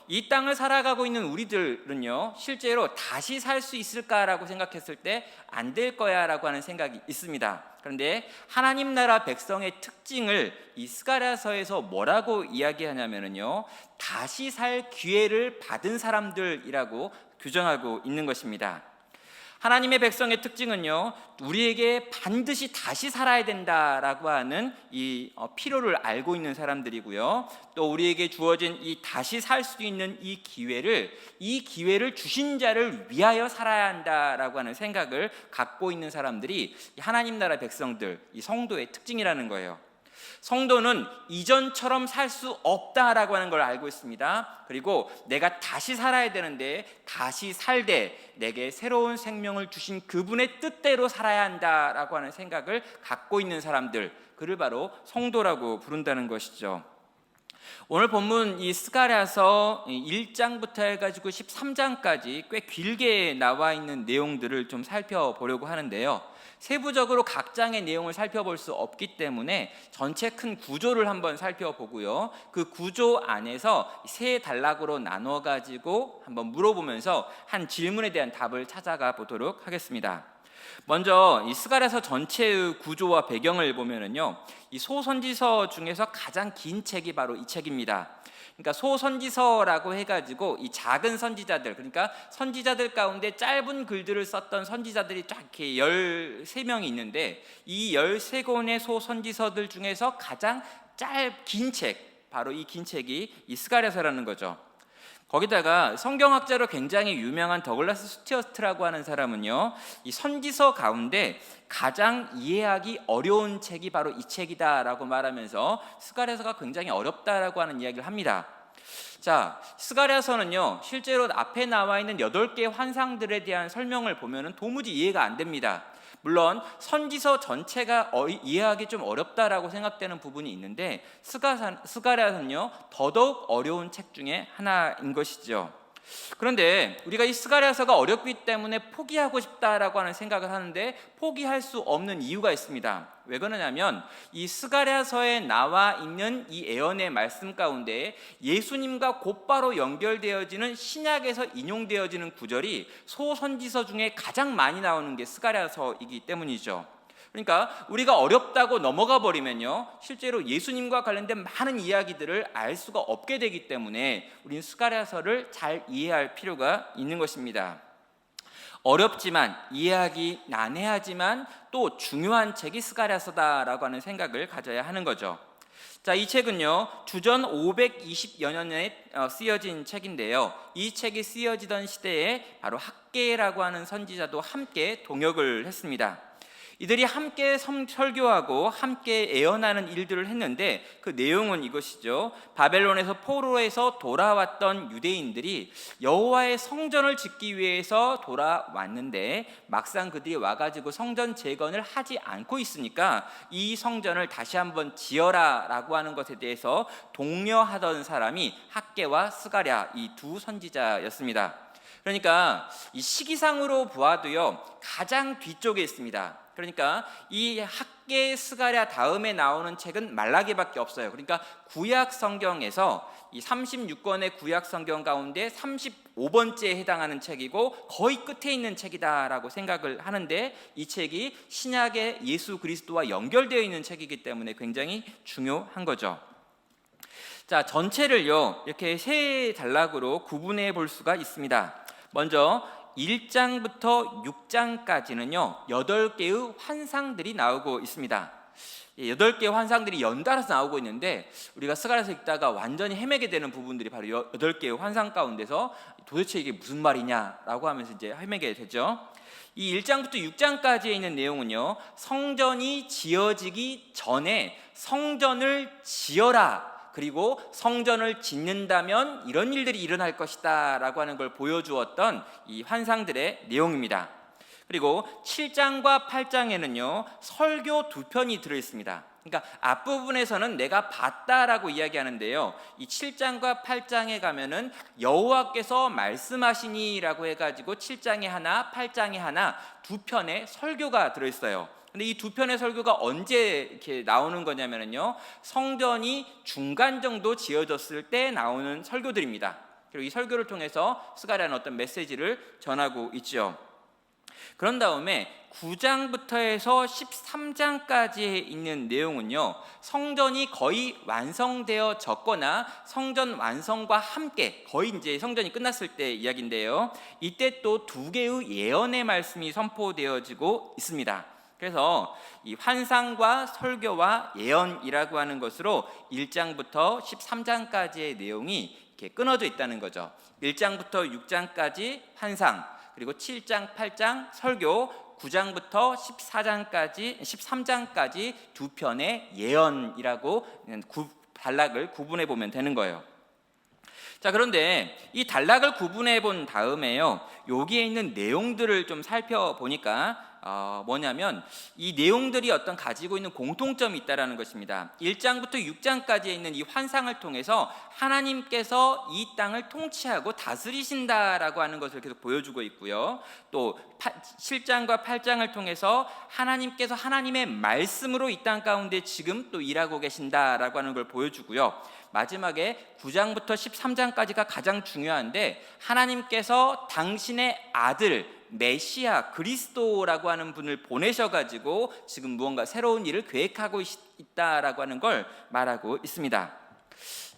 이 땅을 살아가고 있는 우리들은요, 실제로 다시 살 수 있을까라고 생각했을 때 안 될 거야 라고 하는 생각이 있습니다. 그런데 하나님 나라 백성의 특징을 이 스가랴서에서 뭐라고 이야기하냐면요, 다시 살 기회를 받은 사람들이라고 규정하고 있는 것입니다. 하나님의 백성의 특징은요, 우리에게 반드시 다시 살아야 된다라고 하는 이 필요를 알고 있는 사람들이고요, 또 우리에게 주어진 이 다시 살 수 있는 이 기회를 주신 자를 위하여 살아야 한다라고 하는 생각을 갖고 있는 사람들이 하나님 나라 백성들, 이 성도의 특징이라는 거예요. 성도는 이전처럼 살 수 없다라고 하는 걸 알고 있습니다. 그리고 내가 다시 살아야 되는데 다시 살되 내게 새로운 생명을 주신 그분의 뜻대로 살아야 한다라고 하는 생각을 갖고 있는 사람들, 그를 바로 성도라고 부른다는 것이죠. 오늘 본문 이 스가랴서 1장부터 해가지고 13장까지 꽤 길게 나와 있는 내용들을 좀 살펴보려고 하는데요, 세부적으로 각 장의 내용을 살펴볼 수 없기 때문에 전체 큰 구조를 한번 살펴보고요, 그 구조 안에서 세 단락으로 나눠 가지고 한번 물어보면서 한 질문에 대한 답을 찾아가 보도록 하겠습니다. 먼저 이 스가랴서 전체의 구조와 배경을 보면은요, 이 소선지서 중에서 가장 긴 책이 바로 이 책입니다. 그러니까 소선지서라고 해가지고 이 작은 선지자들, 그러니까 선지자들 가운데 짧은 글들을 썼던 선지자들이 쫙 이렇게 13명이 있는데, 이 13권의 소선지서들 중에서 가장 긴 책, 바로 이 긴 책이 이 스가랴서라는 거죠. 거기다가 성경학자로 굉장히 유명한 더글라스 스튜어트라고 하는 사람은요, 이 선지서 가운데 가장 이해하기 어려운 책이 바로 이 책이다라고 말하면서 스가랴서가 굉장히 어렵다라고 하는 이야기를 합니다. 자, 스가랴서는요, 실제로 앞에 나와 있는 8개의 환상들에 대한 설명을 보면은 도무지 이해가 안 됩니다. 물론 선지서 전체가 이해하기 좀 어렵다라고 생각되는 부분이 있는데, 스가랴서는요 더더욱 어려운 책 중에 하나인 것이죠. 그런데 우리가 이 스가랴서가 어렵기 때문에 포기하고 싶다라고 하는 생각을 하는데 포기할 수 없는 이유가 있습니다. 왜 그러냐면 이 스가랴서에 나와 있는 이 예언의 말씀 가운데 예수님과 곧바로 연결되어지는 신약에서 인용되어지는 구절이 소선지서 중에 가장 많이 나오는 게 스가랴서이기 때문이죠. 그러니까 우리가 어렵다고 넘어가 버리면요, 실제로 예수님과 관련된 많은 이야기들을 알 수가 없게 되기 때문에 우리는 스가랴서를 잘 이해할 필요가 있는 것입니다. 어렵지만 이해하기 난해하지만 또 중요한 책이 스가랴서다라고 하는 생각을 가져야 하는 거죠. 자, 이 책은요 주전 520여 년에 쓰여진 책인데요, 이 책이 쓰여지던 시대에 바로 학개라고 하는 선지자도 함께 동역을 했습니다. 이들이 함께 설교하고 함께 예언하는 일들을 했는데, 그 내용은 이것이죠. 바벨론에서 포로에서 돌아왔던 유대인들이 여호와의 성전을 짓기 위해서 돌아왔는데 막상 그들이 와가지고 성전 재건을 하지 않고 있으니까 이 성전을 다시 한번 지어라 라고 하는 것에 대해서 독려하던 사람이 학개와 스가랴, 이 두 선지자였습니다. 그러니까 이 시기상으로 보아도요 가장 뒤쪽에 있습니다. 그러니까 이 학개 스가랴 다음에 나오는 책은 말라기밖에 없어요. 그러니까 구약 성경에서 이 36권의 구약 성경 가운데 35번째에 해당하는 책이고 거의 끝에 있는 책이다라고 생각을 하는데, 이 책이 신약의 예수 그리스도와 연결되어 있는 책이기 때문에 굉장히 중요한 거죠. 자, 전체를요 이렇게 세 단락으로 구분해 볼 수가 있습니다. 먼저 1장부터 6장까지는요 8개의 환상들이 나오고 있습니다. 8개의 환상들이 연달아서 나오고 있는데 우리가 스가랴서 읽다가 완전히 헤매게 되는 부분들이 바로 8개의 환상 가운데서 도대체 이게 무슨 말이냐라고 하면서 이제 헤매게 되죠. 이 1장부터 6장까지에 있는 내용은요, 성전이 지어지기 전에 성전을 지어라, 그리고 성전을 짓는다면 이런 일들이 일어날 것이다 라고 하는 걸 보여주었던 이 환상들의 내용입니다. 그리고 7장과 8장에는요 설교 2편이 들어있습니다. 그러니까 앞부분에서는 내가 봤다라고 이야기하는데요, 이 7장과 8장에 가면은 여호와께서 말씀하시니라고 해가지고 7장에 하나 8장에 하나 2편의 설교가 들어있어요. 근데 이 2편의 설교가 언제 이렇게 나오는 거냐면요, 성전이 중간 정도 지어졌을 때 나오는 설교들입니다. 그리고 이 설교를 통해서 스가랴는 어떤 메시지를 전하고 있죠. 그런 다음에 9장부터 해서 13장까지에 있는 내용은요, 성전이 거의 완성되어졌거나 성전 완성과 함께 거의 이제 성전이 끝났을 때 이야기인데요, 이때 또 두 개의 예언의 말씀이 선포되어지고 있습니다. 그래서 이 환상과 설교와 예언이라고 하는 것으로 1장부터 13장까지의 내용이 이렇게 끊어져 있다는 거죠. 1장부터 6장까지 환상, 그리고 7장, 8장 설교, 9장부터 13장까지 두 편의 예언이라고 단락을 구분해 보면 되는 거예요. 자, 그런데 이 단락을 구분해 본 다음에요, 여기에 있는 내용들을 좀 살펴보니까 뭐냐면 이 내용들이 어떤 가지고 있는 공통점이 있다라는 것입니다. 1장부터 6장까지에 있는 이 환상을 통해서 하나님께서 이 땅을 통치하고 다스리신다라고 하는 것을 계속 보여주고 있고요, 또 7장과 8장을 통해서 하나님께서 하나님의 말씀으로 이 땅 가운데 지금 또 일하고 계신다라고 하는 걸 보여주고요, 마지막에 9장부터 13장까지가 가장 중요한데, 하나님께서 당신의 아들 메시아 그리스도라고 하는 분을 보내셔가지고 지금 무언가 새로운 일을 계획하고 있다라고 하는 걸 말하고 있습니다.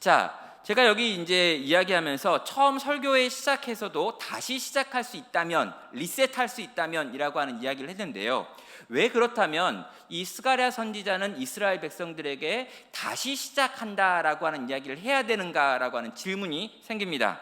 자, 제가 여기 이제 이야기하면서 처음 설교에 시작해서도 다시 시작할 수 있다면, 리셋할 수 있다면 이라고 하는 이야기를 했는데요, 왜 그렇다면 이 스가랴 선지자는 이스라엘 백성들에게 다시 시작한다라고 하는 이야기를 해야 되는가라고 하는 질문이 생깁니다.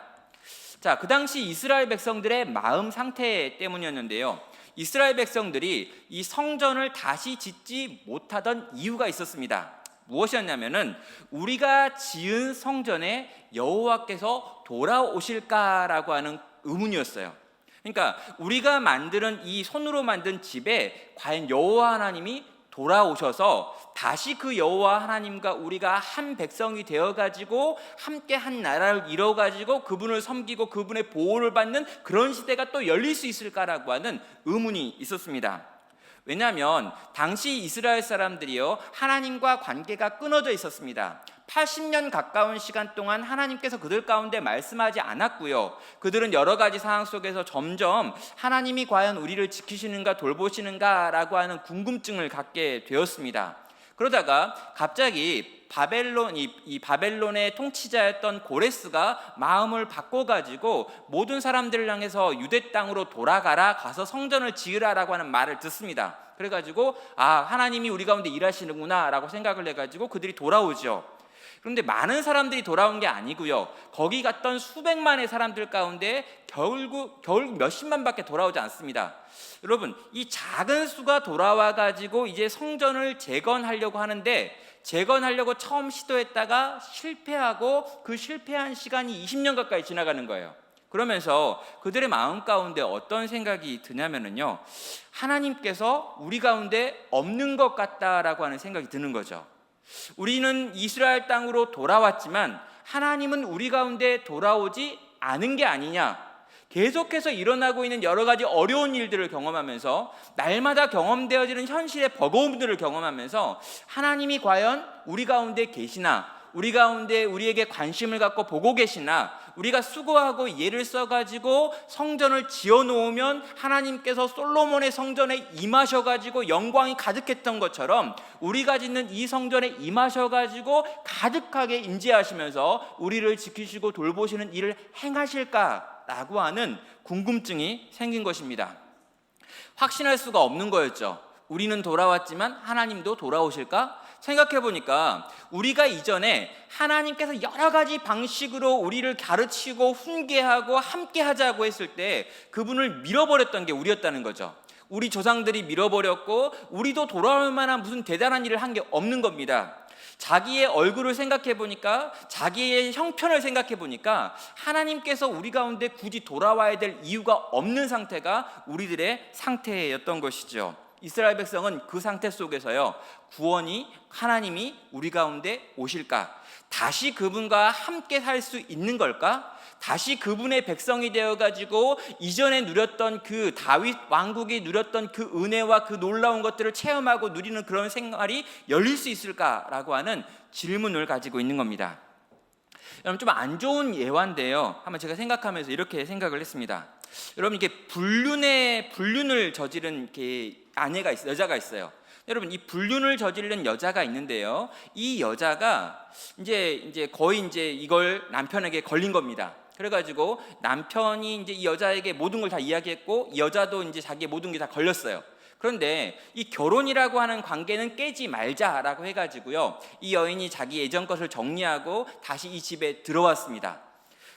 자, 그 당시 이스라엘 백성들의 마음 상태 때문이었는데요, 이스라엘 백성들이 이 성전을 다시 짓지 못하던 이유가 있었습니다. 무엇이었냐면은 우리가 지은 성전에 여호와께서 돌아오실까라고 하는 의문이었어요. 그러니까 우리가 만드는 이 손으로 만든 집에 과연 여호와 하나님이 돌아오셔서 다시 그 여호와 하나님과 우리가 한 백성이 되어가지고 함께 한 나라를 이뤄가지고 그분을 섬기고 그분의 보호를 받는 그런 시대가 또 열릴 수 있을까라고 하는 의문이 있었습니다. 왜냐하면 당시 이스라엘 사람들이요, 하나님과 관계가 끊어져 있었습니다. 80년 가까운 시간 동안 하나님께서 그들 가운데 말씀하지 않았고요, 그들은 여러 가지 상황 속에서 점점 하나님이 과연 우리를 지키시는가 돌보시는가 라고 하는 궁금증을 갖게 되었습니다. 그러다가 갑자기 바벨론의 통치자였던 고레스가 마음을 바꿔가지고 모든 사람들을 향해서 유대 땅으로 돌아가라, 가서 성전을 지으라라고 하는 말을 듣습니다. 그래가지고 하나님이 우리 가운데 일하시는구나 라고 생각을 해가지고 그들이 돌아오죠. 그런데 많은 사람들이 돌아온 게 아니고요, 거기 갔던 수백만의 사람들 가운데 결국 몇십만밖에 돌아오지 않습니다. 여러분, 이 작은 수가 돌아와 가지고 이제 성전을 재건하려고 하는데, 재건하려고 처음 시도했다가 실패하고 그 실패한 시간이 20년 가까이 지나가는 거예요. 그러면서 그들의 마음 가운데 어떤 생각이 드냐면요, 하나님께서 우리 가운데 없는 것 같다라고 하는 생각이 드는 거죠. 우리는 이스라엘 땅으로 돌아왔지만 하나님은 우리 가운데 돌아오지 않은 게 아니냐, 계속해서 일어나고 있는 여러 가지 어려운 일들을 경험하면서, 날마다 경험되어지는 현실의 버거움들을 경험하면서 하나님이 과연 우리 가운데 계시나, 우리 가운데 우리에게 관심을 갖고 보고 계시나, 우리가 수고하고 예를 써가지고 성전을 지어놓으면 하나님께서 솔로몬의 성전에 임하셔가지고 영광이 가득했던 것처럼 우리가 짓는 이 성전에 임하셔가지고 가득하게 임재하시면서 우리를 지키시고 돌보시는 일을 행하실까라고 하는 궁금증이 생긴 것입니다. 확신할 수가 없는 거였죠. 우리는 돌아왔지만 하나님도 돌아오실까? 생각해보니까 우리가 이전에 하나님께서 여러 가지 방식으로 우리를 가르치고 훈계하고 함께 하자고 했을 때 그분을 밀어버렸던 게 우리였다는 거죠. 우리 조상들이 밀어버렸고 우리도 돌아올 만한 무슨 대단한 일을 한 게 없는 겁니다. 자기의 얼굴을 생각해보니까, 자기의 형편을 생각해보니까 하나님께서 우리 가운데 굳이 돌아와야 될 이유가 없는 상태가 우리들의 상태였던 것이죠. 이스라엘 백성은 그 상태 속에서요, 구원이, 하나님이 우리 가운데 오실까? 다시 그분과 함께 살 수 있는 걸까? 다시 그분의 백성이 되어가지고 이전에 누렸던 그 다윗 왕국이 누렸던 그 은혜와 그 놀라운 것들을 체험하고 누리는 그런 생활이 열릴 수 있을까라고 하는 질문을 가지고 있는 겁니다. 여러분 좀 안 좋은 예화인데요. 한번 제가 생각하면서 이렇게 생각을 했습니다. 여러분 이게 불륜을 저지른 여자가 있어요. 여러분 이 불륜을 저지른 여자가 있는데요. 이 여자가 이제 거의 이걸 남편에게 걸린 겁니다. 그래가지고 남편이 이제 이 여자에게 모든 걸 다 이야기했고 이 여자도 이제 자기의 모든 게 다 걸렸어요. 그런데 이 결혼이라고 하는 관계는 깨지 말자라고 해가지고요. 이 여인이 자기 예전 것을 정리하고 다시 이 집에 들어왔습니다.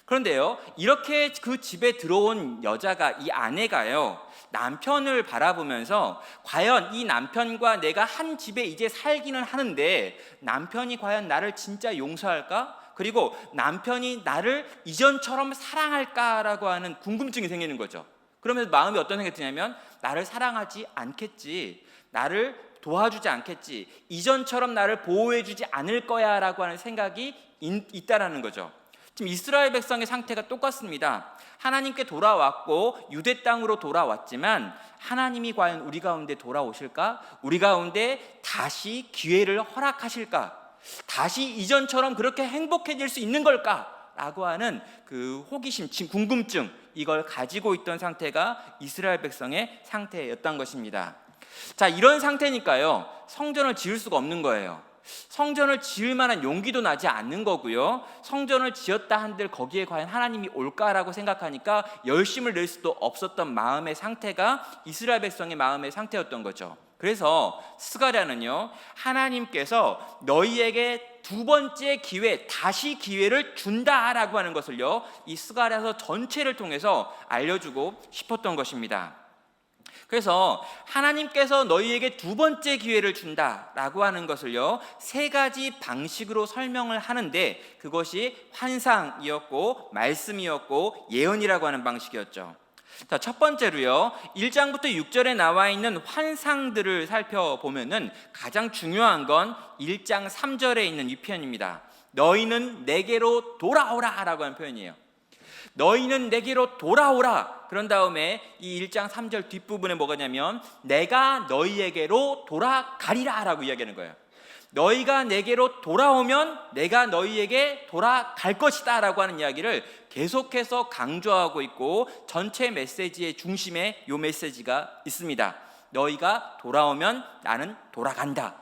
그런데요, 이렇게 그 집에 들어온 여자가, 이 아내가요, 남편을 바라보면서 과연 이 남편과 내가 한 집에 이제 살기는 하는데 남편이 과연 나를 진짜 용서할까? 그리고 남편이 나를 이전처럼 사랑할까라고 하는 궁금증이 생기는 거죠. 그러면서 마음이 어떤 생각이 드냐면 나를 사랑하지 않겠지, 나를 도와주지 않겠지, 이전처럼 나를 보호해주지 않을 거야 라고 하는 생각이 있다라는 거죠. 지금 이스라엘 백성의 상태가 똑같습니다. 하나님께 돌아왔고 유대 땅으로 돌아왔지만 하나님이 과연 우리 가운데 돌아오실까? 우리 가운데 다시 기회를 허락하실까? 다시 이전처럼 그렇게 행복해질 수 있는 걸까? 라고 하는 그 호기심, 궁금증, 이걸 가지고 있던 상태가 이스라엘 백성의 상태였던 것입니다. 자, 이런 상태니까요, 성전을 지을 수가 없는 거예요. 성전을 지을 만한 용기도 나지 않는 거고요. 성전을 지었다 한들 거기에 과연 하나님이 올까라고 생각하니까 열심을 낼 수도 없었던 마음의 상태가 이스라엘 백성의 마음의 상태였던 거죠. 그래서 스가랴는요, 하나님께서 너희에게 두 번째 기회, 다시 기회를 준다라고 하는 것을요, 이 스가랴서 전체를 통해서 알려주고 싶었던 것입니다. 그래서 하나님께서 너희에게 두 번째 기회를 준다라고 하는 것을요, 세 가지 방식으로 설명을 하는데 그것이 환상이었고 말씀이었고 예언이라고 하는 방식이었죠. 자, 첫 번째로요, 1장부터 6절에 나와 있는 환상들을 살펴보면은 가장 중요한 건 1장 3절에 있는 이 표현입니다. 너희는 내게로 돌아오라 라고 하는 표현이에요. 너희는 내게로 돌아오라. 그런 다음에 이 1장 3절 뒷부분에 뭐가냐면 내가 너희에게로 돌아가리라 라고 이야기하는 거예요. 너희가 내게로 돌아오면 내가 너희에게 돌아갈 것이다 라고 하는 이야기를 계속해서 강조하고 있고 전체 메시지의 중심에 이 메시지가 있습니다. 너희가 돌아오면 나는 돌아간다.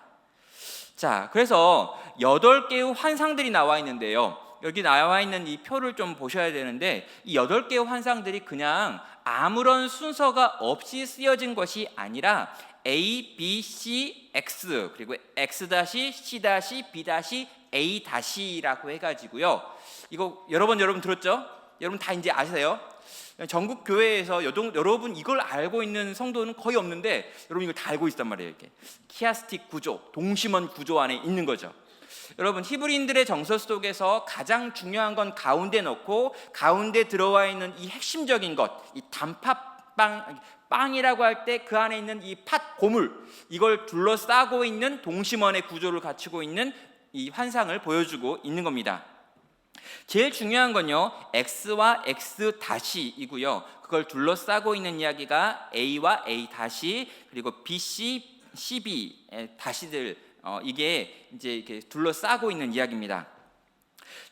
자, 그래서 8개의 환상들이 나와 있는데요, 여기 나와 있는 이 표를 좀 보셔야 되는데 이 8개의 환상들이 그냥 아무런 순서가 없이 쓰여진 것이 아니라 A, B, C, X 그리고 X-, C-, B-, A-라고 해가지고요, 이거 여러분 들었죠? 여러분 다 이제 아세요? 전국 교회에서 여러분 이걸 알고 있는 성도는 거의 없는데 여러분 이걸 다 알고 있단 말이에요. 이렇게 키아스틱 구조, 동심원 구조 안에 있는 거죠. 여러분 히브리인들의 정서 속에서 가장 중요한 건 가운데 넣고 가운데 들어와 있는 이 핵심적인 것, 이 빵이라고 할 때 그 안에 있는 이 팥 고물, 이걸 둘러싸고 있는 동심원의 구조를 갖추고 있는 이 환상을 보여주고 있는 겁니다. 제일 중요한 건요, X와 X-이고요. 그걸 둘러싸고 있는 이야기가 A와 A- 그리고 BC, CB 다시들, 이게 이제 이렇게 둘러싸고 있는 이야기입니다.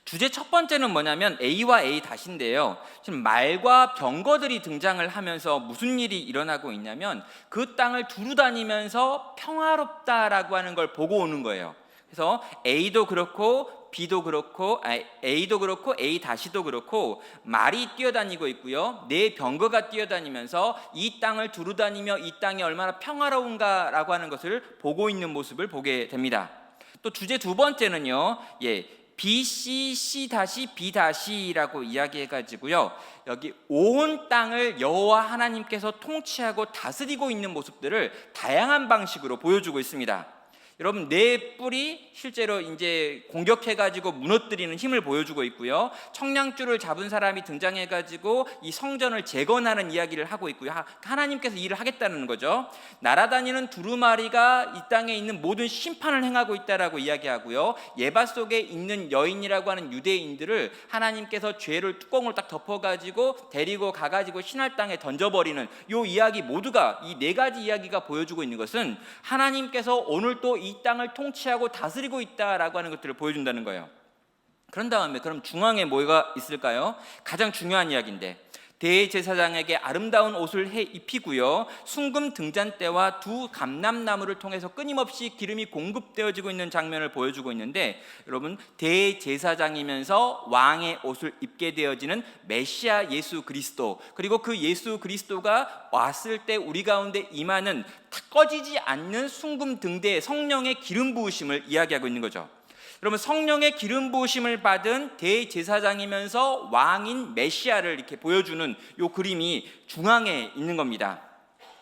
주제 첫 번째는 뭐냐면 A와 A-인데요. 지금 말과 병거들이 등장을 하면서 무슨 일이 일어나고 있냐면 그 땅을 두루 다니면서 평화롭다라고 하는 걸 보고 오는 거예요. 그래서 A도 그렇고 B도 그렇고, A도 그렇고 A-도 그렇고 말이 뛰어다니고 있고요, 네 병거가 뛰어다니면서 이 땅을 두루 다니며 이 땅이 얼마나 평화로운가라고 하는 것을 보고 있는 모습을 보게 됩니다. 또 주제 두 번째는요, BC, C-B-라고 이야기해가지고요, 여기 온 땅을 여호와 하나님께서 통치하고 다스리고 있는 모습들을 다양한 방식으로 보여주고 있습니다. 여러분, 네 뿔이 실제로 이제 공격해가지고 무너뜨리는 힘을 보여주고 있고요, 청량줄을 잡은 사람이 등장해가지고 이 성전을 재건하는 이야기를 하고 있고요, 하나님께서 일을 하겠다는 거죠. 날아다니는 두루마리가 이 땅에 있는 모든 심판을 행하고 있다라고 이야기하고요, 예바 속에 있는 여인이라고 하는 유대인들을 하나님께서 죄를 뚜껑을 딱 덮어가지고 데리고 가가지고 신할 땅에 던져버리는 이 이야기 모두가, 이 네 가지 이야기가 보여주고 있는 것은 하나님께서 오늘 또 이 땅을 통치하고 다스리고 있다라고 하는 것들을 보여준다는 거예요. 그런 다음에 그럼 중앙에 뭐가 있을까요? 가장 중요한 이야기인데, 대제사장에게 아름다운 옷을 해 입히고요, 순금 등잔대와 두 감람나무를 통해서 끊임없이 기름이 공급되어지고 있는 장면을 보여주고 있는데, 여러분, 대제사장이면서 왕의 옷을 입게 되어지는 메시아 예수 그리스도, 그리고 그 예수 그리스도가 왔을 때 우리 가운데 임하는 꺼지지 않는 순금 등대의 성령의 기름 부으심을 이야기하고 있는 거죠. 여러분, 성령의 기름 부으심을 받은 대제사장이면서 왕인 메시아를 이렇게 보여주는 이 그림이 중앙에 있는 겁니다.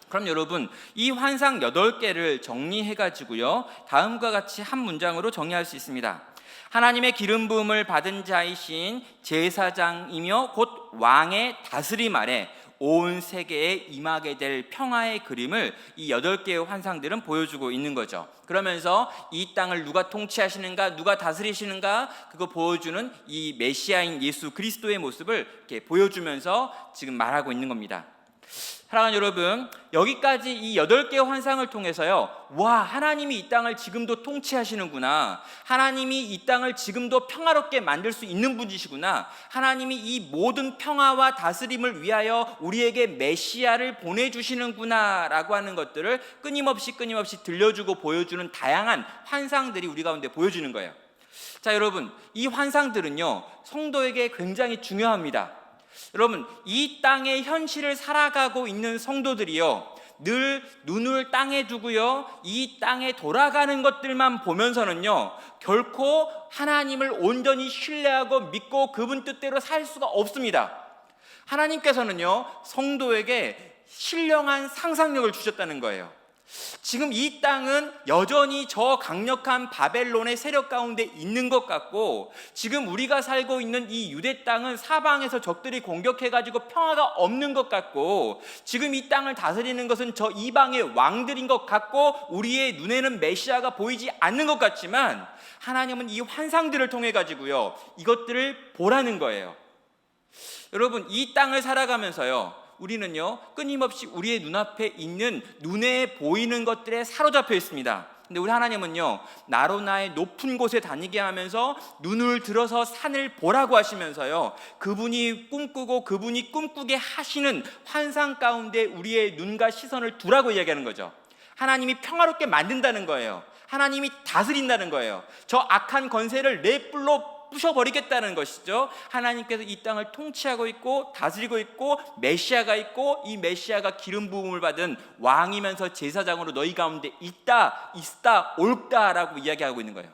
그럼 여러분, 이 환상 8개를 정리해 가지고요, 다음과 같이 한 문장으로 정리할 수 있습니다. 하나님의 기름 부음을 받은 자이신 제사장이며 곧 왕의 다스림 아래 온 세계에 임하게 될 평화의 그림을 이 8개의 환상들은 보여주고 있는 거죠. 그러면서 이 땅을 누가 통치하시는가, 누가 다스리시는가, 그거 보여주는 이 메시아인 예수 그리스도의 모습을 이렇게 보여주면서 지금 말하고 있는 겁니다. 사랑하는 여러분, 여기까지 이 8개의 환상을 통해서요, 와, 하나님이 이 땅을 지금도 통치하시는구나, 하나님이 이 땅을 지금도 평화롭게 만들 수 있는 분이시구나, 하나님이 이 모든 평화와 다스림을 위하여 우리에게 메시아를 보내주시는구나 라고 하는 것들을 끊임없이 들려주고 보여주는 다양한 환상들이 우리 가운데 보여주는 거예요. 자, 여러분, 이 환상들은요, 성도에게 굉장히 중요합니다. 여러분, 이 땅의 현실을 살아가고 있는 성도들이요, 늘 눈을 땅에 두고요, 이 땅에 돌아가는 것들만 보면서는요, 결코 하나님을 온전히 신뢰하고 믿고 그분 뜻대로 살 수가 없습니다. 하나님께서는요, 성도에게 신령한 상상력을 주셨다는 거예요. 지금 이 땅은 여전히 저 강력한 바벨론의 세력 가운데 있는 것 같고, 지금 우리가 살고 있는 이 유대 땅은 사방에서 적들이 공격해가지고 평화가 없는 것 같고, 지금 이 땅을 다스리는 것은 저 이방의 왕들인 것 같고, 우리의 눈에는 메시아가 보이지 않는 것 같지만, 하나님은 이 환상들을 통해 가지고요, 이것들을 보라는 거예요. 여러분, 이 땅을 살아가면서요, 우리는요, 끊임없이 우리의 눈앞에 있는, 눈에 보이는 것들에 사로잡혀 있습니다. 근데 우리 하나님은요, 나로 나의 높은 곳에 다니게 하면서 눈을 들어서 산을 보라고 하시면서요, 그분이 꿈꾸고 그분이 꿈꾸게 하시는 환상 가운데 우리의 눈과 시선을 두라고 이야기하는 거죠. 하나님이 평화롭게 만든다는 거예요. 하나님이 다스린다는 거예요. 저 악한 권세를 내 뿔로 부셔버리겠다는 것이죠. 하나님께서 이 땅을 통치하고 있고 다스리고 있고 메시아가 있고, 이 메시아가 기름 부음을 받은 왕이면서 제사장으로 너희 가운데 있다, 옳다라고 이야기하고 있는 거예요.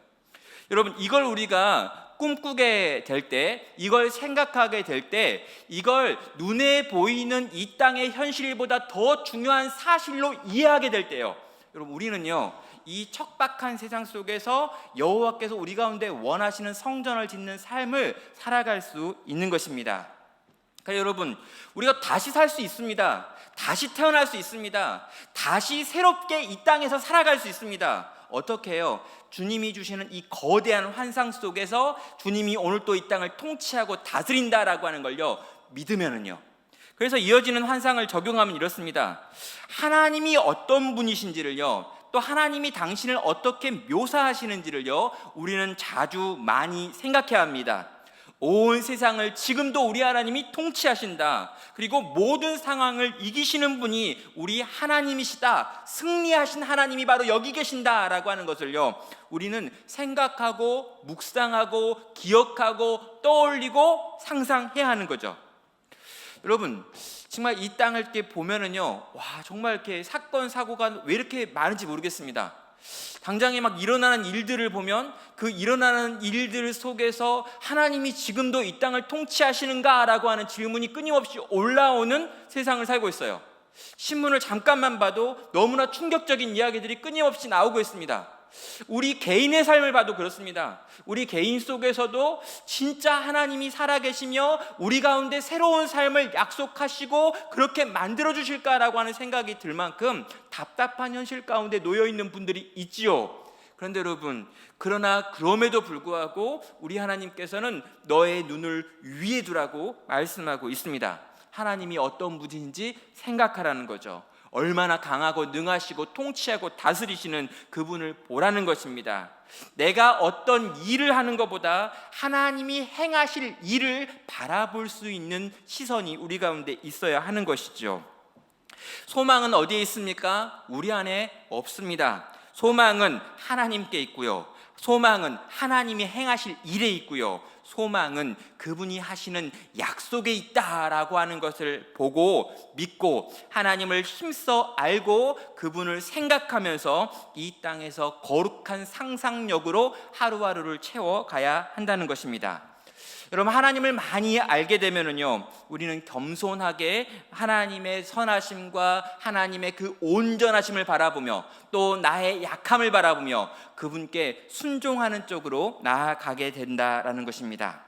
여러분, 이걸 우리가 꿈꾸게 될 때, 이걸 생각하게 될 때, 이걸 눈에 보이는 이 땅의 현실보다 더 중요한 사실로 이해하게 될 때요, 여러분, 우리는요, 이 척박한 세상 속에서 여호와께서 우리 가운데 원하시는 성전을 짓는 삶을 살아갈 수 있는 것입니다. 그러니까 여러분, 우리가 다시 살 수 있습니다. 다시 태어날 수 있습니다. 다시 새롭게 이 땅에서 살아갈 수 있습니다. 어떻게 해요? 주님이 주시는 이 거대한 환상 속에서 주님이 오늘 또 이 땅을 통치하고 다스린다라고 하는 걸요, 믿으면은요. 그래서 이어지는 환상을 적용하면 이렇습니다. 하나님이 어떤 분이신지를요, 또 하나님이 당신을 어떻게 묘사하시는지를요, 우리는 자주 많이 생각해야 합니다. 온 세상을 지금도 우리 하나님이 통치하신다. 그리고 모든 상황을 이기시는 분이 우리 하나님이시다. 승리하신 하나님이 바로 여기 계신다라고 하는 것을요, 우리는 생각하고 묵상하고 기억하고 떠올리고 상상해야 하는 거죠. 여러분, 정말 이 땅을 이렇게 보면은요, 와, 정말 이렇게 사건 사고가 왜 이렇게 많은지 모르겠습니다. 당장에 막 일어나는 일들을 보면 그 일어나는 일들 속에서 하나님이 지금도 이 땅을 통치하시는가라고 하는 질문이 끊임없이 올라오는 세상을 살고 있어요. 신문을 잠깐만 봐도 너무나 충격적인 이야기들이 끊임없이 나오고 있습니다. 우리 개인의 삶을 봐도 그렇습니다. 우리 개인 속에서도 진짜 하나님이 살아계시며 우리 가운데 새로운 삶을 약속하시고 그렇게 만들어 주실까라고 하는 생각이 들 만큼 답답한 현실 가운데 놓여 있는 분들이 있지요. 그런데 여러분, 그러나 그럼에도 불구하고 우리 하나님께서는 너의 눈을 위에 두라고 말씀하고 있습니다. 하나님이 어떤 분인지 생각하라는 거죠. 얼마나 강하고 능하시고 통치하고 다스리시는 그분을 보라는 것입니다. 내가 어떤 일을 하는 것보다 하나님이 행하실 일을 바라볼 수 있는 시선이 우리 가운데 있어야 하는 것이죠. 소망은 어디에 있습니까? 우리 안에 없습니다. 소망은 하나님께 있고요. 소망은 하나님이 행하실 일에 있고요. 소망은 그분이 하시는 약속에 있다라고 하는 것을 보고 믿고 하나님을 힘써 알고 그분을 생각하면서 이 땅에서 거룩한 상상력으로 하루하루를 채워가야 한다는 것입니다. 여러분, 하나님을 많이 알게 되면은요, 우리는 겸손하게 하나님의 선하심과 하나님의 그 온전하심을 바라보며 또 나의 약함을 바라보며 그분께 순종하는 쪽으로 나아가게 된다라는 것입니다.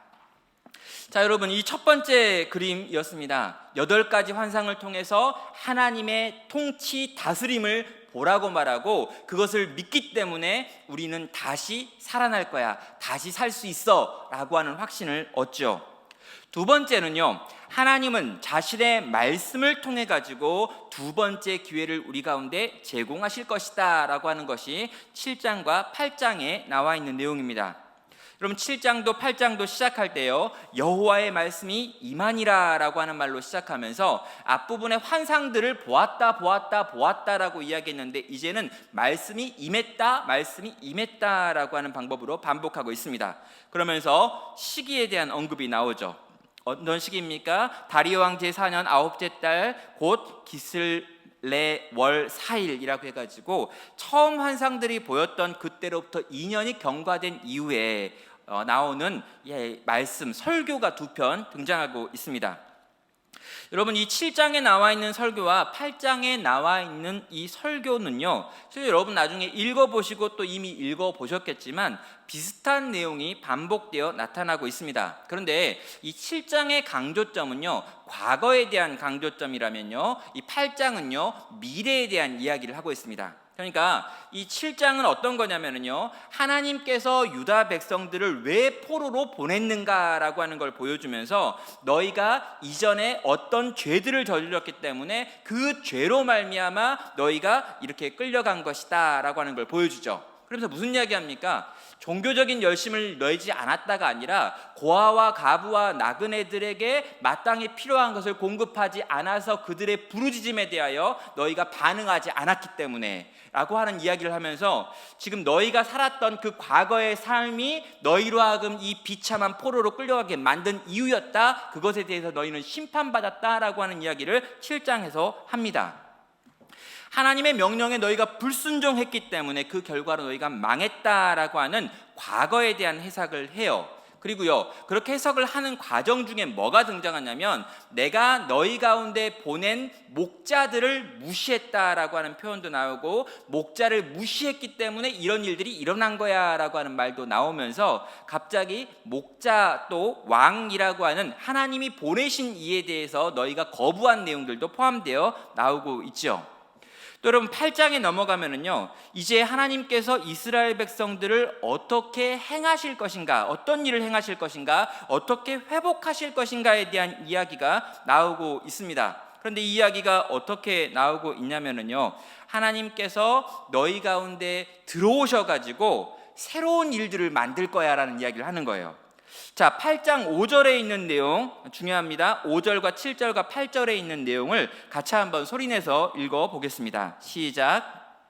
자, 여러분, 이 첫 번째 그림이었습니다. 8가지 환상을 통해서 하나님의 통치 다스림을 보라고 말하고 그것을 믿기 때문에 우리는 다시 살아날 거야, 다시 살 수 있어 라고 하는 확신을 얻죠. 두 번째는요, 하나님은 자신의 말씀을 통해 가지고 두 번째 기회를 우리 가운데 제공하실 것이다 라고 하는 것이 7장과 8장에 나와 있는 내용입니다. 여러분, 7장도 8장도 시작할 때요, 여호와의 말씀이 임하니라 라고 하는 말로 시작하면서 앞부분에 환상들을 보았다라고 이야기했는데 이제는 말씀이 임했다 라고 하는 방법으로 반복하고 있습니다. 그러면서 시기에 대한 언급이 나오죠. 어떤 시기입니까? 다리오 왕 제4년 9째 달 곧 기슬레 월 4일이라고 해가지고 처음 환상들이 보였던 그때로부터 2년이 경과된 이후에 나오는 말씀, 설교가 2편 등장하고 있습니다. 여러분, 이 7장에 나와 있는 설교와 8장에 나와 있는 이 설교는요, 실제 여러분 나중에 읽어보시고 또 이미 읽어보셨겠지만 비슷한 내용이 반복되어 나타나고 있습니다. 그런데 이 7장의 강조점은요, 과거에 대한 강조점이라면요, 이 8장은요, 미래에 대한 이야기를 하고 있습니다. 그러니까 이 7장은 어떤 거냐면요, 하나님께서 유다 백성들을 왜 포로로 보냈는가라고 하는 걸 보여주면서 너희가 이전에 어떤 죄들을 저질렀기 때문에 그 죄로 말미암아 너희가 이렇게 끌려간 것이다 라고 하는 걸 보여주죠. 그래서 무슨 이야기합니까? 종교적인 열심을 내지 않았다가 아니라 고아와 가부와 나그네들에게 마땅히 필요한 것을 공급하지 않아서 그들의 부르짖음에 대하여 너희가 반응하지 않았기 때문에 라고 하는 이야기를 하면서 지금 너희가 살았던 그 과거의 삶이 너희로 하여금 이 비참한 포로로 끌려가게 만든 이유였다, 그것에 대해서 너희는 심판받았다라고 하는 이야기를 7장에서 합니다. 하나님의 명령에 너희가 불순종했기 때문에 그 결과로 너희가 망했다라고 하는 과거에 대한 해석을 해요. 그리고요, 그렇게 해석을 하는 과정 중에 뭐가 등장하냐면 내가 너희 가운데 보낸 목자들을 무시했다라고 하는 표현도 나오고 목자를 무시했기 때문에 이런 일들이 일어난 거야 라고 하는 말도 나오면서 갑자기 목자 또 왕이라고 하는 하나님이 보내신 이에 대해서 너희가 거부한 내용들도 포함되어 나오고 있죠. 또 여러분, 8장에 넘어가면은요, 이제 하나님께서 이스라엘 백성들을 어떻게 행하실 것인가, 어떤 일을 행하실 것인가, 어떻게 회복하실 것인가에 대한 이야기가 나오고 있습니다. 그런데 이 이야기가 어떻게 나오고 있냐면은요, 하나님께서 너희 가운데 들어오셔가지고 새로운 일들을 만들 거야 라는 이야기를 하는 거예요. 자, 8장 5절에 있는 내용 중요합니다. 5절과 7절과 8절에 있는 내용을 같이 한번 소리내서 읽어보겠습니다. 시작.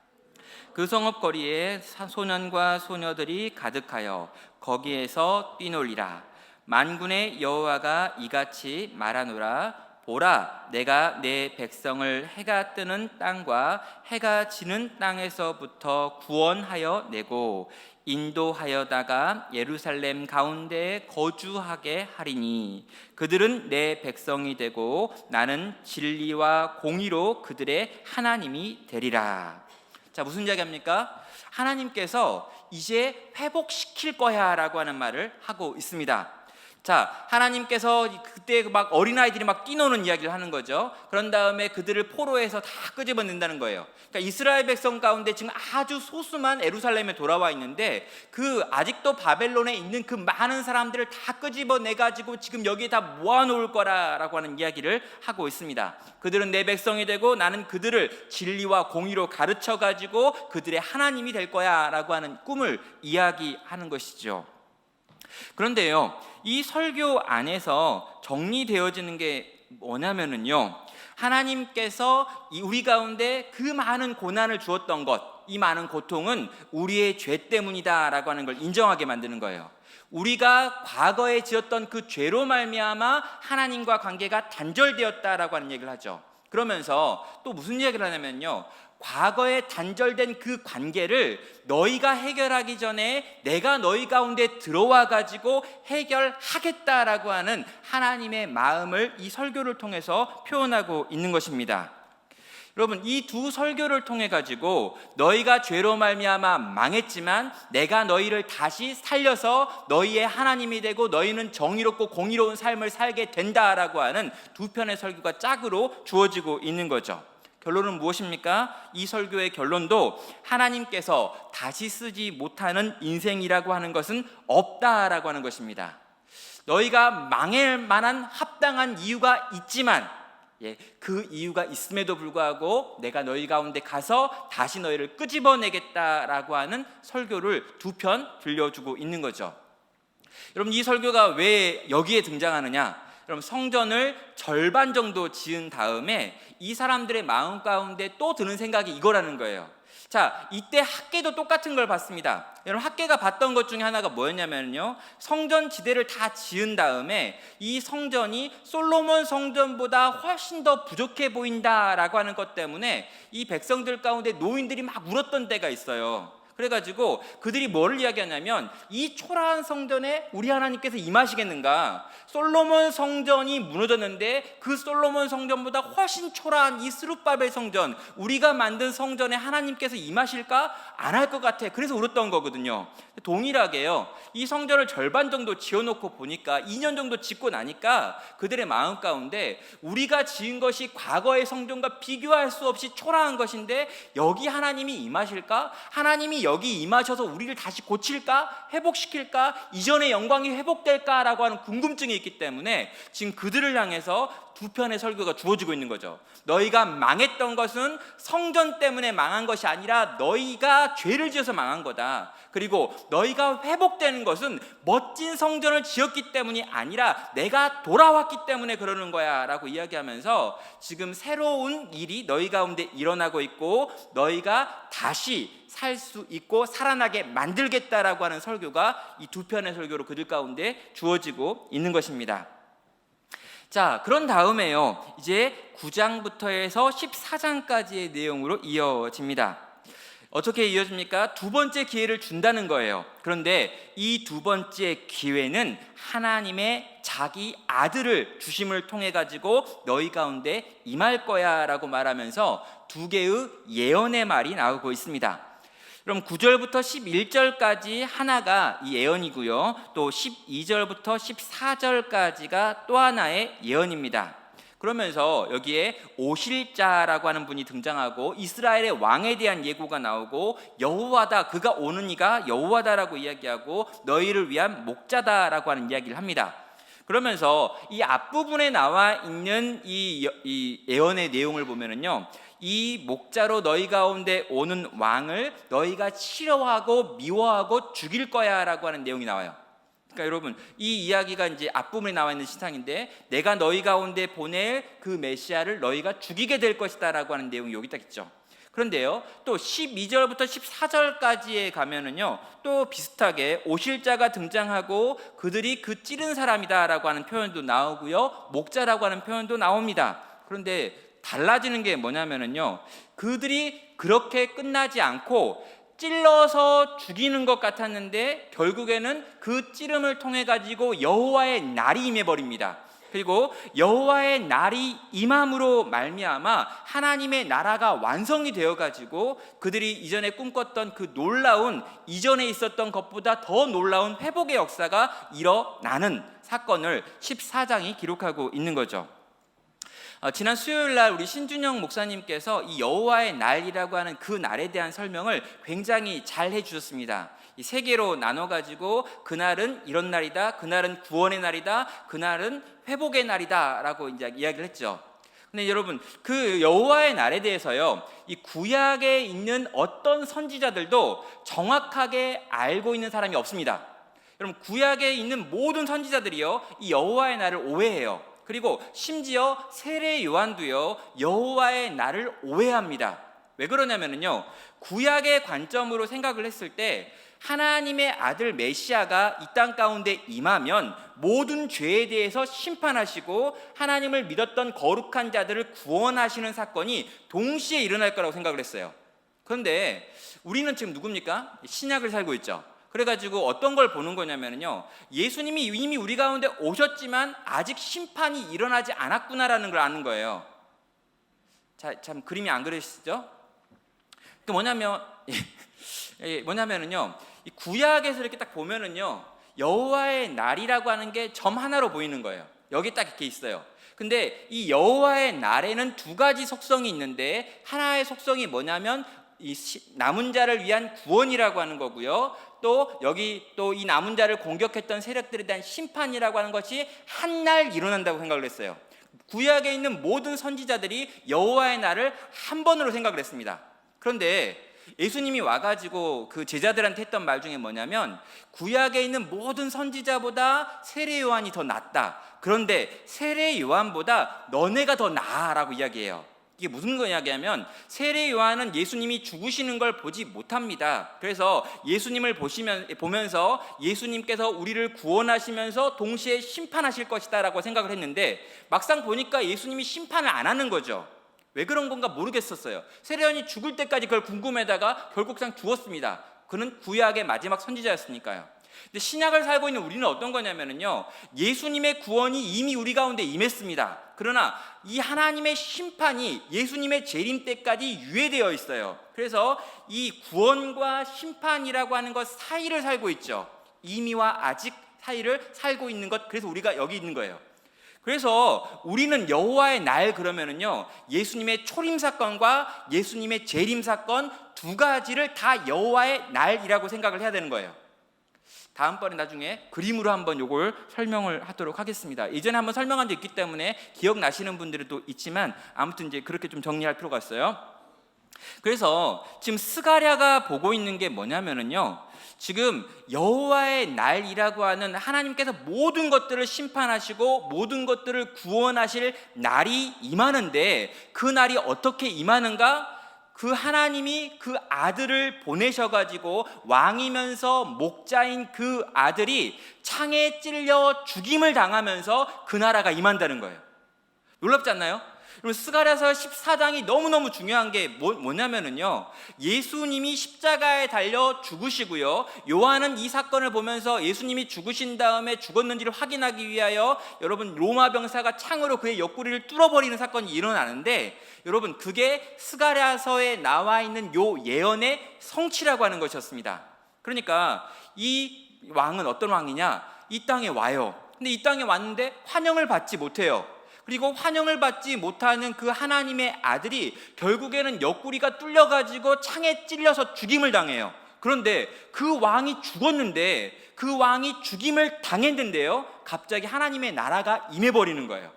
그 성읍거리에 소년과 소녀들이 가득하여 거기에서 뛰놀리라. 만군의 여호와가 이같이 말하노라. 보라, 내가 내 백성을 해가 뜨는 땅과 해가 지는 땅에서부터 구원하여 내고 인도하여다가 예루살렘 가운데 거주하게 하리니 그들은 내 백성이 되고 나는 진리와 공의로 그들의 하나님이 되리라. 자, 무슨 이야기합니까? 하나님께서 이제 회복시킬 거야 라고 하는 말을 하고 있습니다. 자, 하나님께서 그때 막 어린아이들이 막 뛰노는 이야기를 하는 거죠. 그런 다음에 그들을 포로에서 다 끄집어낸다는 거예요. 그러니까 이스라엘 백성 가운데 지금 아주 소수만 예루살렘에 돌아와 있는데 그 아직도 바벨론에 있는 그 많은 사람들을 다 끄집어내가지고 지금 여기에 다 모아놓을 거라고 하는 이야기를 하고 있습니다. 그들은 내 백성이 되고 나는 그들을 진리와 공의로 가르쳐가지고 그들의 하나님이 될 거야 라고 하는 꿈을 이야기하는 것이죠. 그런데요, 이 설교 안에서 정리되어지는 게 뭐냐면요, 하나님께서 우리 가운데 그 많은 고난을 주었던 것, 이 많은 고통은 우리의 죄 때문이다 라고 하는 걸 인정하게 만드는 거예요. 우리가 과거에 지었던 그 죄로 말미암아 하나님과 관계가 단절되었다라고 하는 얘기를 하죠. 그러면서 또 무슨 얘기를 하냐면요, 과거에 단절된 그 관계를 너희가 해결하기 전에 내가 너희 가운데 들어와 가지고 해결하겠다라고 하는 하나님의 마음을 이 설교를 통해서 표현하고 있는 것입니다. 여러분, 이 두 설교를 통해 가지고 너희가 죄로 말미암아 망했지만 내가 너희를 다시 살려서 너희의 하나님이 되고 너희는 정의롭고 공의로운 삶을 살게 된다라고 하는 두 편의 설교가 짝으로 주어지고 있는 거죠. 결론은 무엇입니까? 이 설교의 결론도 하나님께서 다시 쓰지 못하는 인생이라고 하는 것은 없다라고 하는 것입니다. 너희가 망할 만한 합당한 이유가 있지만 그 이유가 있음에도 불구하고 내가 너희 가운데 가서 다시 너희를 끄집어내겠다라고 하는 설교를 두 편 들려주고 있는 거죠. 여러분, 이 설교가 왜 여기에 등장하느냐? 여러분, 성전을 절반 정도 지은 다음에 이 사람들의 마음 가운데 또 드는 생각이 이거라는 거예요. 자, 이때 학개도 똑같은 걸 봤습니다. 여러분, 학개가 봤던 것 중에 하나가 뭐였냐면요, 성전 지대를 다 지은 다음에 이 성전이 솔로몬 성전보다 훨씬 더 부족해 보인다라고 하는 것 때문에 이 백성들 가운데 노인들이 막 울었던 때가 있어요. 그래가지고 그들이 뭐를 이야기하냐면, 이 초라한 성전에 우리 하나님께서 임하시겠는가? 솔로몬 성전이 무너졌는데 그 솔로몬 성전보다 훨씬 초라한 이 스룹바벨 성전, 우리가 만든 성전에 하나님께서 임하실까? 안 할 것 같아. 그래서 울었던 거거든요. 동일하게요, 이 성전을 절반 정도 지어놓고 보니까 2년 정도 짓고 나니까 그들의 마음 가운데 우리가 지은 것이 과거의 성전과 비교할 수 없이 초라한 것인데 여기 하나님이 임하실까? 하나님이 여기 임하셔서 우리를 다시 고칠까? 회복시킬까? 이전의 영광이 회복될까라고 하는 궁금증이 있기 때문에 지금 그들을 향해서 두 편의 설교가 주어지고 있는 거죠. 너희가 망했던 것은 성전 때문에 망한 것이 아니라 너희가 죄를 지어서 망한 거다. 그리고 너희가 회복되는 것은 멋진 성전을 지었기 때문이 아니라 내가 돌아왔기 때문에 그러는 거야 라고 이야기하면서 지금 새로운 일이 너희 가운데 일어나고 있고 너희가 다시 살 수 있고 살아나게 만들겠다라고 하는 설교가 이 두 편의 설교로 그들 가운데 주어지고 있는 것입니다. 자, 그런 다음에요, 이제 9장부터 해서 14장까지의 내용으로 이어집니다. 어떻게 이어집니까? 두 번째 기회를 준다는 거예요. 그런데 이 두 번째 기회는 하나님의 자기 아들을 주심을 통해 가지고 너희 가운데 임할 거야 라고 말하면서 두 개의 예언의 말이 나오고 있습니다. 그럼 9절부터 11절까지 하나가 이 예언이고요, 또 12절부터 14절까지가 또 하나의 예언입니다. 그러면서 여기에 오실 자라고 하는 분이 등장하고 이스라엘의 왕에 대한 예고가 나오고 여호와다, 그가 오는 이가 여호와다라고 이야기하고 너희를 위한 목자다라고 하는 이야기를 합니다. 그러면서 이 앞부분에 나와 있는 이 예언의 내용을 보면은요, 이 목자로 너희 가운데 오는 왕을 너희가 싫어하고 미워하고 죽일 거야 라고 하는 내용이 나와요. 그러니까 여러분, 이 이야기가 이제 앞부분에 나와 있는 시상인데 내가 너희 가운데 보낼 그 메시아를 너희가 죽이게 될 것이다 라고 하는 내용이 여기 딱 있죠. 그런데요, 또 12절부터 14절까지에 가면은요, 또 비슷하게 오실 자가 등장하고 그들이 그 찌른 사람이다 라고 하는 표현도 나오고요, 목자라고 하는 표현도 나옵니다. 그런데 달라지는 게 뭐냐면은요, 그들이 그렇게 끝나지 않고 찔러서 죽이는 것 같았는데 결국에는 그 찌름을 통해 가지고 여호와의 날이 임해버립니다. 그리고 여호와의 날이 임함으로 말미암아 하나님의 나라가 완성이 되어 가지고 그들이 이전에 꿈꿨던 그 놀라운, 이전에 있었던 것보다 더 놀라운 회복의 역사가 일어나는 사건을 14장이 기록하고 있는 거죠. 지난 수요일 날 우리 신준영 목사님께서 이 여호와의 날이라고 하는 그 날에 대한 설명을 굉장히 잘 해주셨습니다. 이 세 개로 나눠가지고 그날은 이런 날이다, 그날은 구원의 날이다, 그날은 회복의 날이다 라고 이제 이야기를 했죠. 근데 여러분, 그 여호와의 날에 대해서요, 이 구약에 있는 어떤 선지자들도 정확하게 알고 있는 사람이 없습니다. 여러분, 구약에 있는 모든 선지자들이요, 이 여호와의 날을 오해해요. 그리고 심지어 세례 요한도요, 여호와의 날을 오해합니다. 왜 그러냐면요, 구약의 관점으로 생각을 했을 때 하나님의 아들 메시아가 이 땅 가운데 임하면 모든 죄에 대해서 심판하시고 하나님을 믿었던 거룩한 자들을 구원하시는 사건이 동시에 일어날 거라고 생각을 했어요. 그런데 우리는 지금 누굽니까? 신약을 살고 있죠. 그래가지고 어떤 걸 보는 거냐면요, 예수님이 이미 우리 가운데 오셨지만 아직 심판이 일어나지 않았구나라는 걸 아는 거예요. 자, 참 그림이 안 그러시죠? 그 뭐냐면은요, 이 구약에서 이렇게 딱 보면은요, 여호와의 날이라고 하는 게 점 하나로 보이는 거예요. 여기 딱 이렇게 있어요. 근데 이 여호와의 날에는 두 가지 속성이 있는데, 하나의 속성이 뭐냐면 이 남은 자를 위한 구원이라고 하는 거고요, 또 여기 또 이 남은 자를 공격했던 세력들에 대한 심판이라고 하는 것이 한 날 일어난다고 생각을 했어요. 구약에 있는 모든 선지자들이 여호와의 날을 한 번으로 생각을 했습니다. 그런데 예수님이 와가지고 그 제자들한테 했던 말 중에 뭐냐면, 구약에 있는 모든 선지자보다 세례 요한이 더 낫다. 그런데 세례 요한보다 너네가 더 나아라고 이야기해요. 이게 무슨 이야기냐면, 세례 요한은 예수님이 죽으시는 걸 보지 못합니다. 그래서 예수님을 보면서 예수님께서 우리를 구원하시면서 동시에 심판하실 것이다 라고 생각을 했는데, 막상 보니까 예수님이 심판을 안 하는 거죠. 왜 그런 건가 모르겠었어요. 세례 요한이 죽을 때까지 그걸 궁금해다가 결국상 죽었습니다. 그는 구약의 마지막 선지자였으니까요. 근데 신약을 살고 있는 우리는 어떤 거냐면요, 예수님의 구원이 이미 우리 가운데 임했습니다. 그러나 이 하나님의 심판이 예수님의 재림 때까지 유예되어 있어요. 그래서 이 구원과 심판이라고 하는 것 사이를 살고 있죠. 이미와 아직 사이를 살고 있는 것, 그래서 우리가 여기 있는 거예요. 그래서 우리는 여호와의 날 그러면은요, 예수님의 초림 사건과 예수님의 재림 사건 두 가지를 다 여호와의 날이라고 생각을 해야 되는 거예요. 다음번에 나중에 그림으로 한번 요걸 설명을 하도록 하겠습니다. 이전에 한번 설명한 적 있기 때문에 기억나시는 분들도 있지만, 아무튼 이제 그렇게 좀 정리할 필요가 있어요. 그래서 지금 스가랴가 보고 있는 게 뭐냐면은요, 지금 여호와의 날이라고 하는 하나님께서 모든 것들을 심판하시고 모든 것들을 구원하실 날이 임하는데, 그 날이 어떻게 임하는가? 그 하나님이 그 아들을 보내셔가지고 왕이면서 목자인 그 아들이 창에 찔려 죽임을 당하면서 그 나라가 임한다는 거예요. 놀랍지 않나요? 그럼 스가랴서 14장이 너무너무 중요한 게 뭐냐면은요, 예수님이 십자가에 달려 죽으시고요, 요한은 이 사건을 보면서 예수님이 죽으신 다음에 죽었는지를 확인하기 위하여 여러분 로마 병사가 창으로 그의 옆구리를 뚫어버리는 사건이 일어나는데, 여러분 그게 스가랴서에 나와 있는 요 예언의 성취라고 하는 것이었습니다. 그러니까 이 왕은 어떤 왕이냐, 이 땅에 와요. 근데 이 땅에 왔는데 환영을 받지 못해요. 그리고 환영을 받지 못하는 그 하나님의 아들이 결국에는 옆구리가 뚫려가지고 창에 찔려서 죽임을 당해요. 그런데 그 왕이 죽었는데, 그 왕이 죽임을 당했는데요, 갑자기 하나님의 나라가 임해버리는 거예요.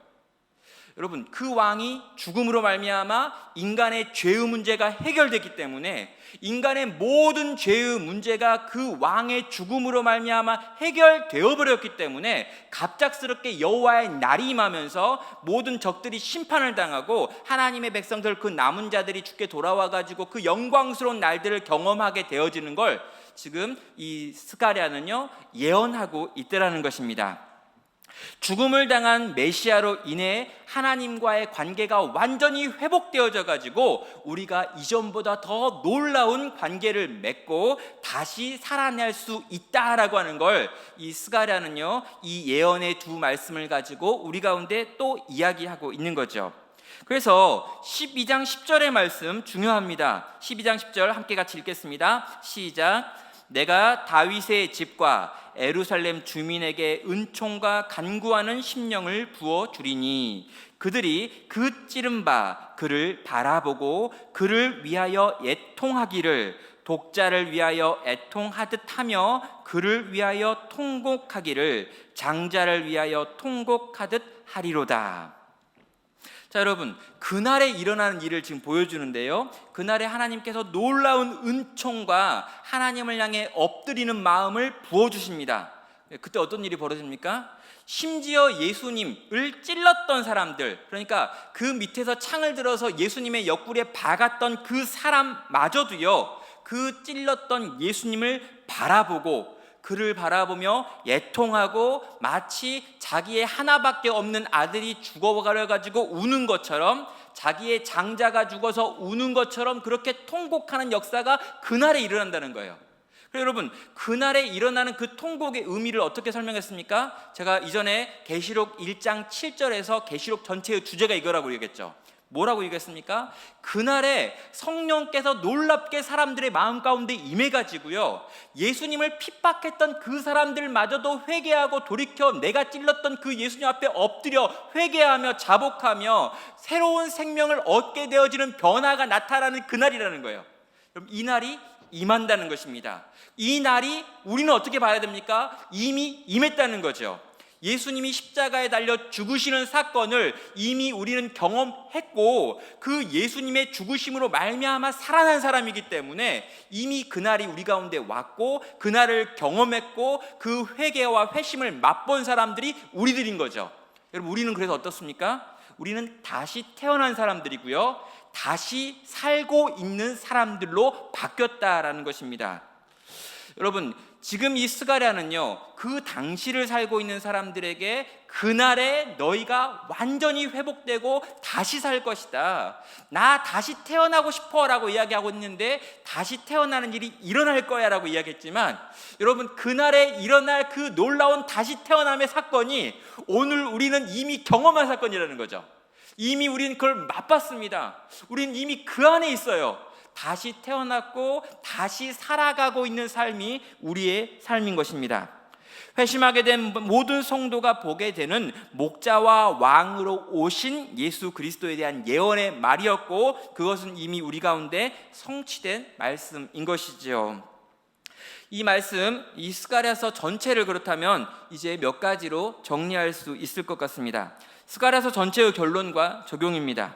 여러분, 그 왕이 죽음으로 말미암아 인간의 죄의 문제가 해결됐기 때문에, 인간의 모든 죄의 문제가 그 왕의 죽음으로 말미암아 해결되어 버렸기 때문에 갑작스럽게 여호와의 날이 임하면서 모든 적들이 심판을 당하고 하나님의 백성들, 그 남은 자들이 주께 돌아와 가지고 그 영광스러운 날들을 경험하게 되어지는 걸 지금 이 스가랴는요 예언하고 있더라는 것입니다. 죽음을 당한 메시아로 인해 하나님과의 관계가 완전히 회복되어져 가지고 우리가 이전보다 더 놀라운 관계를 맺고 다시 살아날 수 있다라고 하는 걸 이 스가랴는요, 이 예언의 두 말씀을 가지고 우리 가운데 또 이야기하고 있는 거죠. 그래서 12장 10절의 말씀 중요합니다. 12장 10절 함께 같이 읽겠습니다. 시작. 내가 다윗의 집과 예루살렘 주민에게 은총과 간구하는 심령을 부어 주리니 그들이 그 찌른 바 그를 바라보고 그를 위하여 애통하기를, 독자를 위하여 애통하듯 하며 그를 위하여 통곡하기를, 장자를 위하여 통곡하듯 하리로다. 자, 여러분, 그날에 일어나는 일을 지금 보여주는데요, 그날에 하나님께서 놀라운 은총과 하나님을 향해 엎드리는 마음을 부어주십니다. 그때 어떤 일이 벌어집니까? 심지어 예수님을 찔렀던 사람들, 그러니까 그 밑에서 창을 들어서 예수님의 옆구리에 박았던 그 사람마저도요, 그 찔렀던 예수님을 바라보고 그를 바라보며 애통하고 마치 자기의 하나밖에 없는 아들이 죽어가지고 우는 것처럼, 자기의 장자가 죽어서 우는 것처럼 그렇게 통곡하는 역사가 그날에 일어난다는 거예요. 그래서 여러분, 그날에 일어나는 그 통곡의 의미를 어떻게 설명했습니까? 제가 이전에 계시록 1장 7절에서 계시록 전체의 주제가 이거라고 얘기했죠. 뭐라고 얘기했습니까? 그날에 성령께서 놀랍게 사람들의 마음 가운데 임해가지고요, 예수님을 핍박했던 그 사람들마저도 회개하고 돌이켜 내가 찔렀던 그 예수님 앞에 엎드려 회개하며 자복하며 새로운 생명을 얻게 되어지는 변화가 나타나는 그날이라는 거예요. 여러분, 이 날이 임한다는 것입니다. 이 날이 우리는 어떻게 봐야 됩니까? 이미 임했다는 거죠. 예수님이 십자가에 달려 죽으시는 사건을 이미 우리는 경험했고 그 예수님의 죽으심으로 말미암아 살아난 사람이기 때문에 이미 그날이 우리 가운데 왔고 그날을 경험했고 그 회개와 회심을 맛본 사람들이 우리들인 거죠. 여러분, 우리는 그래서 어떻습니까? 우리는 다시 태어난 사람들이고요, 다시 살고 있는 사람들로 바뀌었다라는 것입니다. 여러분, 지금 이 스가랴는요, 그 당시를 살고 있는 사람들에게 그날에 너희가 완전히 회복되고 다시 살 것이다, 나 다시 태어나고 싶어 라고 이야기하고 있는데 다시 태어나는 일이 일어날 거야 라고 이야기했지만, 여러분, 그날에 일어날 그 놀라운 다시 태어남의 사건이 오늘 우리는 이미 경험한 사건이라는 거죠. 이미 우리는 그걸 맛봤습니다. 우리는 이미 그 안에 있어요. 다시 태어났고 다시 살아가고 있는 삶이 우리의 삶인 것입니다. 회심하게 된 모든 성도가 보게 되는 목자와 왕으로 오신 예수 그리스도에 대한 예언의 말이었고, 그것은 이미 우리 가운데 성취된 말씀인 것이죠. 이 말씀, 이 스가랴서 전체를 그렇다면 이제 몇 가지로 정리할 수 있을 것 같습니다. 스가랴서 전체의 결론과 적용입니다.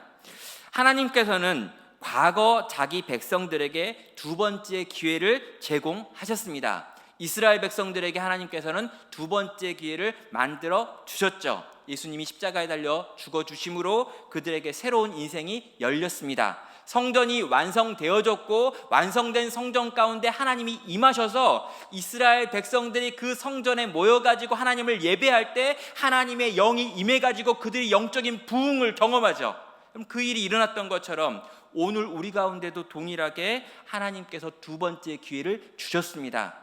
하나님께서는 과거 자기 백성들에게 두 번째 기회를 제공하셨습니다. 이스라엘 백성들에게 하나님께서는 두 번째 기회를 만들어 주셨죠. 예수님이 십자가에 달려 죽어주심으로 그들에게 새로운 인생이 열렸습니다. 성전이 완성되어졌고 완성된 성전 가운데 하나님이 임하셔서 이스라엘 백성들이 그 성전에 모여가지고 하나님을 예배할 때 하나님의 영이 임해가지고 그들이 영적인 부흥을 경험하죠. 그럼 그 일이 일어났던 것처럼 오늘 우리 가운데도 동일하게 하나님께서 두 번째 기회를 주셨습니다.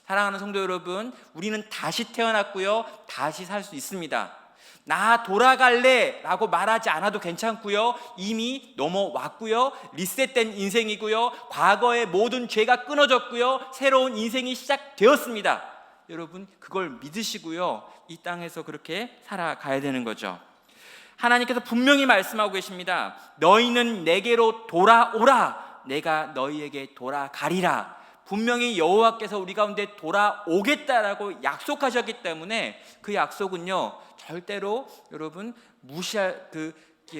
사랑하는 성도 여러분, 우리는 다시 태어났고요, 다시 살 수 있습니다. 나 돌아갈래 라고 말하지 않아도 괜찮고요, 이미 넘어왔고요, 리셋된 인생이고요, 과거의 모든 죄가 끊어졌고요, 새로운 인생이 시작되었습니다. 여러분, 그걸 믿으시고요, 이 땅에서 그렇게 살아가야 되는 거죠. 하나님께서 분명히 말씀하고 계십니다. 너희는 내게로 돌아오라, 내가 너희에게 돌아가리라. 분명히 여호와께서 우리 가운데 돌아오겠다라고 약속하셨기 때문에 그 약속은요, 절대로 여러분 무시할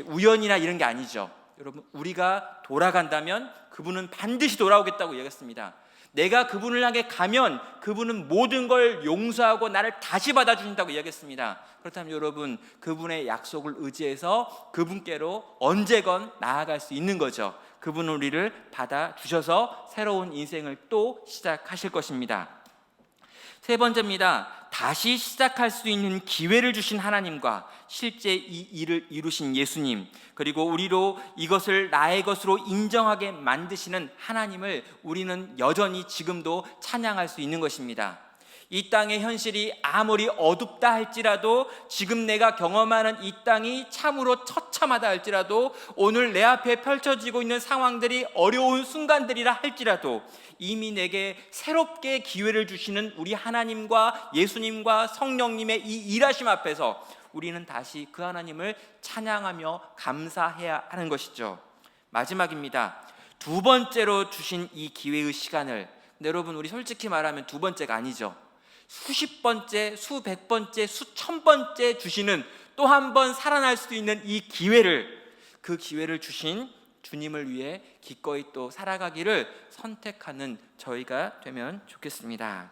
우연이나 이런 게 아니죠. 여러분, 우리가 돌아간다면 그분은 반드시 돌아오겠다고 얘기했습니다. 내가 그분을 향해 가면 그분은 모든 걸 용서하고 나를 다시 받아주신다고 이야기했습니다. 그렇다면 여러분, 그분의 약속을 의지해서 그분께로 언제건 나아갈 수 있는 거죠. 그분은 우리를 받아주셔서 새로운 인생을 또 시작하실 것입니다. 세 번째입니다. 다시 시작할 수 있는 기회를 주신 하나님과 실제 이 일을 이루신 예수님, 그리고 우리로 이것을 나의 것으로 인정하게 만드시는 하나님을 우리는 여전히 지금도 찬양할 수 있는 것입니다. 이 땅의 현실이 아무리 어둡다 할지라도, 지금 내가 경험하는 이 땅이 참으로 처참하다 할지라도, 오늘 내 앞에 펼쳐지고 있는 상황들이 어려운 순간들이라 할지라도, 이미 내게 새롭게 기회를 주시는 우리 하나님과 예수님과 성령님의 이 일하심 앞에서 우리는 다시 그 하나님을 찬양하며 감사해야 하는 것이죠. 마지막입니다. 두 번째로 주신 이 기회의 시간을, 근데 여러분, 우리 솔직히 말하면 두 번째가 아니죠. 수십 번째, 수백 번째, 수천 번째 주시는, 또 한 번 살아날 수 있는 이 기회를, 그 기회를 주신 주님을 위해 기꺼이 또 살아가기를 선택하는 저희가 되면 좋겠습니다.